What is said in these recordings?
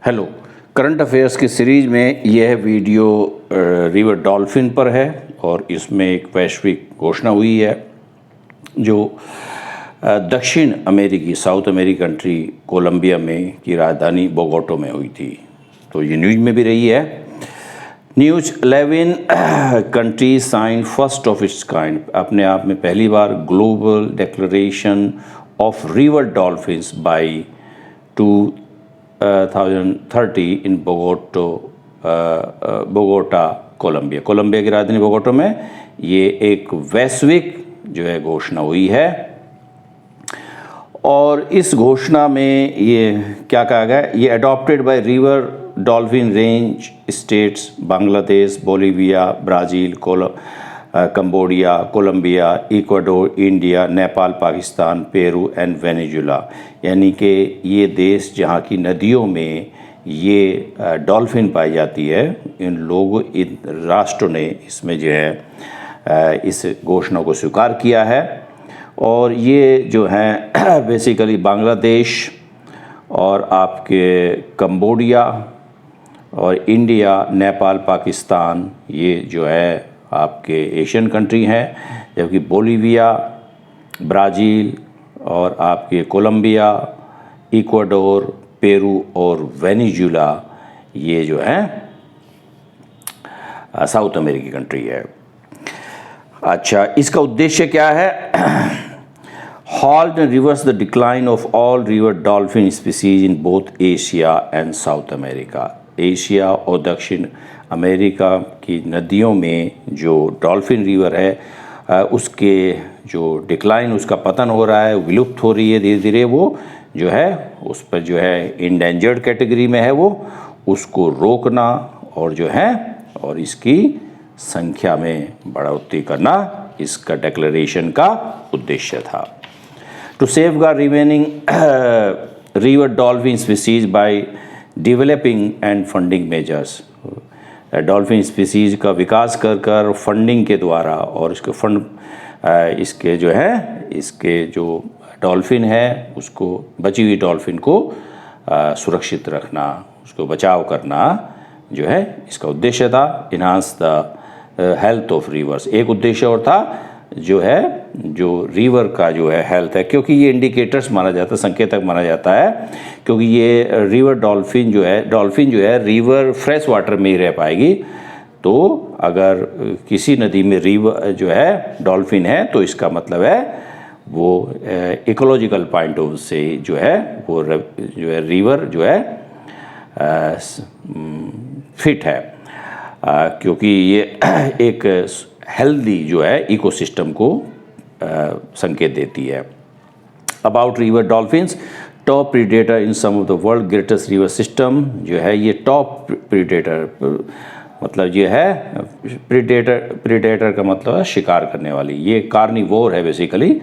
Hello. Current affairs की series में यह वीडियो रिवर डॉल्फिन पर है और इसमें एक वैश्विक घोषणा हुई है जो दक्षिण अमेरिकी साउथ अमेरिकी कंट्री कोलंबिया में की राजधानी बोगोटा में हुई थी। तो ये न्यूज़ में भी रही है। News 11 country sign first of its kind, अपने आप में पहली बार global declaration of river dolphins by 2030 in Bogota Colombia की राजधानी बोगोटा में ये एक वैश्विक जो है घोषणा हुई है। और इस घोषणा में ये क्या कहा गया, ये adopted by river dolphin range states Bangladesh, Bolivia, Brazil, Cambodia, Colombia, Ecuador, India, Nepal, Pakistan, Peru and Venezuela. यानी कि ये देश जहाँ की नदियों में ये डॉल्फिन पाई जाती है, इन राष्ट्रों ने इसमें जो है इस घोषणा को स्वीकार किया है। और ये जो हैं बेसिकली बांग्लादेश और आपके कंबोडिया और इंडिया, नेपाल, पाकिस्तान, ये जो है आपके एशियन कंट्री हैं, जबकि बोलीविया, ब्राज़ील और आपके कोलंबिया, इक्वाडोर, पेरू और वेनेजुला ये जो हैं साउथ अमेरिकी कंट्री है। अच्छा, इसका उद्देश्य क्या है? halt and reverse the decline of all river dolphin species in both Asia and South America। Asia और दक्षिण अमेरिका की नदियों में जो डॉल्फिन रिवर है उसके जो डिक्लाइन, उसका पतन हो रहा है, विलुप्त हो रही है धीरे धीरे, वो जो है उस पर जो है इंडेंजर्ड कैटेगरी में है, वो उसको रोकना और जो है और इसकी संख्या में बढ़ोतरी करना इसका डिक्लेरेशन का उद्देश्य था। To safeguard remaining river dolphin species by developing and funding measures. Dolphin species का विकास कर फंडिंग के द्वारा और इसके जो है इसके जो डॉल्फिन है उसको, बची हुई डॉल्फिन को सुरक्षित रखना, उसको बचाव करना जो है इसका उद्देश्य था। Enhance the health of reverse, एक उद्देश्य और था जो है जो रिवर का जो है हेल्थ है, क्योंकि ये इंडिकेटर्स माना जाता है, संकेतक माना जाता है, क्योंकि ये रिवर डॉल्फिन जो है रिवर फ्रेश वाटर में ही रह पाएगी। तो अगर किसी नदी में रिवर जो है डॉल्फिन है तो इसका मतलब है वो इकोलॉजिकल पॉइंट ऑफ से जो है वो जो है रिवर जो है फिट है, क्योंकि ये एक हेल्दी जो है इकोसिस्टम को संकेत देती है। About river dolphins, top predator in some of the world greatest river system, जो है ये टॉप प्रीडेटर मतलब ये है प्रीडेटर का मतलब है शिकार करने वाली, ये कार्निवोर है, बेसिकली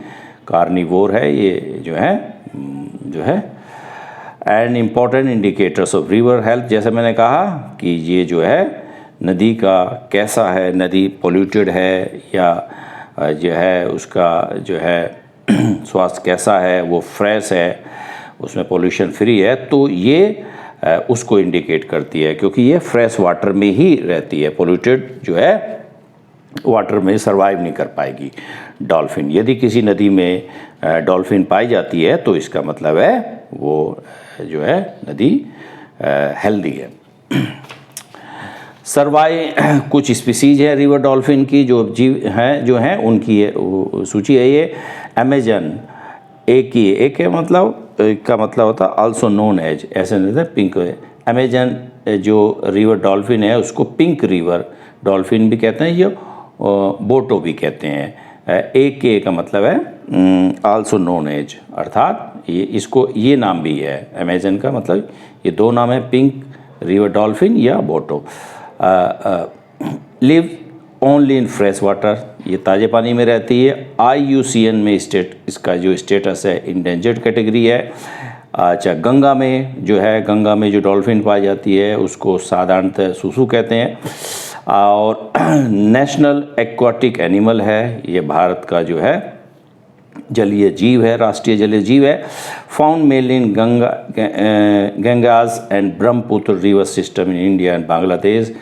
कार्निवोर है ये जो है and important indicators of river health. जैसे मैंने कहा कि ये जो है नदी का कैसा है, नदी पोल्यूटेड है या जो है उसका जो है स्वास्थ्य कैसा है, वो फ्रेश है, उसमें पोल्यूशन फ्री है, तो ये उसको इंडिकेट करती है, क्योंकि ये फ्रेश वाटर में ही रहती है। पोल्यूटेड जो है वाटर में सर्वाइव नहीं कर पाएगी डॉल्फिन। यदि किसी नदी में डॉल्फिन पाई जाती है तो इसका मतलब है वो जो है नदी हेल्दी है। कुछ स्पीसीज है रिवर डॉल्फिन की जो जीव हैं जो हैं उनकी सूची है ये। अमेजन, एक मतलब का मतलब होता है आल्सो नोन एज, ऐसे नहीं था पिंक। अमेजन जो रिवर डॉल्फिन है उसको पिंक रिवर डॉल्फिन भी कहते हैं, ये बोटो भी कहते हैं। एक का मतलब है आल्सो नोन एज, अर्थात इसको ये नाम भी है अमेजन का, मतलब ये दो नाम है, पिंक रिवर डॉल्फिन या boto. Live only in fresh water, ये ताज़े पानी में रहती है। IUCN में इसका जो स्टेटस है इंडेंजर्ड कैटेगरी है। अच्छा, गंगा में जो डॉल्फिन पाई जाती है उसको साधारणतः सुसु कहते हैं और नेशनल एक्वाटिक एनिमल है, ये भारत का जो है जलीय जीव है, राष्ट्रीय जलीय जीव है। Found mainly in Ganges and Brahmaputra river system in India and Bangladesh.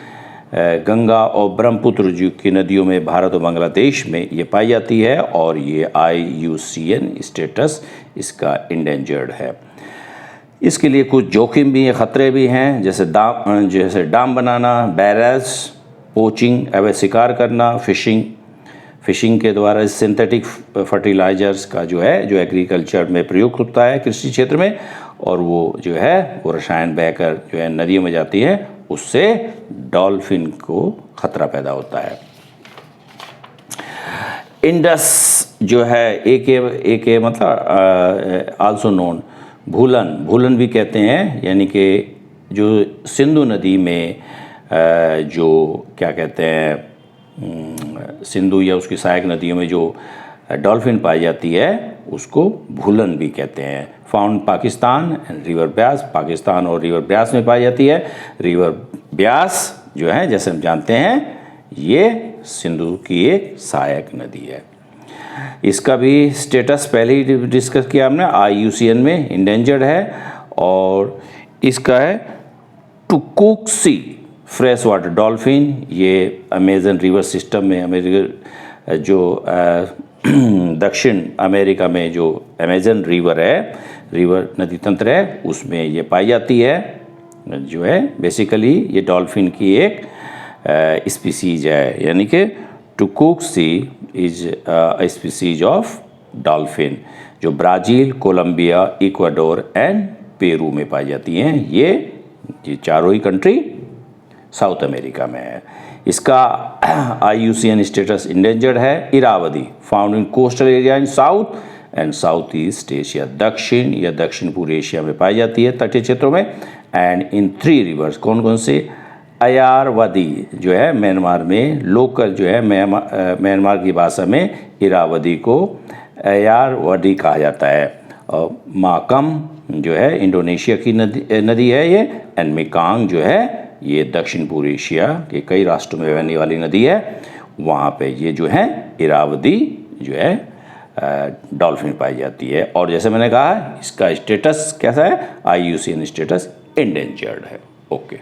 Ganga और ब्रह्मपुत्र जी की नदियों में भारत और बांग्लादेश में ये पाई जाती है और ये IUCN स्टेटस इसका इंडेंजर्ड है। इसके लिए कुछ जोखिम भी हैं, ख़तरे भी हैं, जैसे डाम बनाना, बैरज, पोचिंग, अवैध शिकार करना, फिशिंग के द्वारा सिंथेटिक फर्टिलाइजर्स का जो एग्रीकल्चर में प्रयोग होता है कृषि क्षेत्र में, और वो रसायन बहकर नदियों में जाती है, उससे डॉल्फिन को खतरा पैदा होता है। इंडस जो है एक मतलब आल्सो नोन भूलन भी कहते हैं, यानी कि जो सिंधु नदी में जो क्या कहते हैं सिंधु या उसकी सहायक नदियों में जो डॉल्फिन पाई जाती है उसको भूलन भी कहते हैं। Found Pakistan and river Beas, Pakistan और रिवर ब्यास में पाई जाती है। रिवर ब्यास जो है जैसे हम जानते हैं ये सिंधु की एक सहायक नदी है। इसका भी स्टेटस पहले ही डिस्कस किया हमने, IUCN में इंडेंजर्ड है। और इसका है टुकुक्सी फ्रेश वाटर डॉल्फिन, ये अमेजन रिवर सिस्टम में अमेरिका जो दक्षिण अमेरिका में जो अमेजन रिवर नदी तंत्र है उसमें ये पाई जाती है। जो है बेसिकली ये डॉल्फिन की एक स्पीसीज है, यानी कि tucuxi is a species of dolphin जो Brazil, Colombia, Ecuador and Peru में पाई जाती हैं। ये चारों ही कंट्री साउथ अमेरिका में है। इसका IUCN स्टेटस इंडेंजर्ड है। Irrawaddy found in coastal area in south and south east Asia, दक्षिण पूर्व एशिया में पाई जाती है तटीय क्षेत्रों में। एंड इन 3 रिवर्स, कौन कौन से? अयारवदी जो है म्यांमार में, लोकल जो है म्यांमार की भाषा में इरावदी को अयारवदी कहा जाता है। और माकम जो है इंडोनेशिया की नदी है ये। एंड मेकांग जो है ये दक्षिण पूर्व एशिया के कई राष्ट्रों में बहने वाली नदी है, वहाँ पे ये जो है इरावदी जो है डॉल्फिन पाई जाती है। और जैसे मैंने कहा इसका स्टेटस कैसा है? IUCN स्टेटस इंडेंजर्ड है। ओके।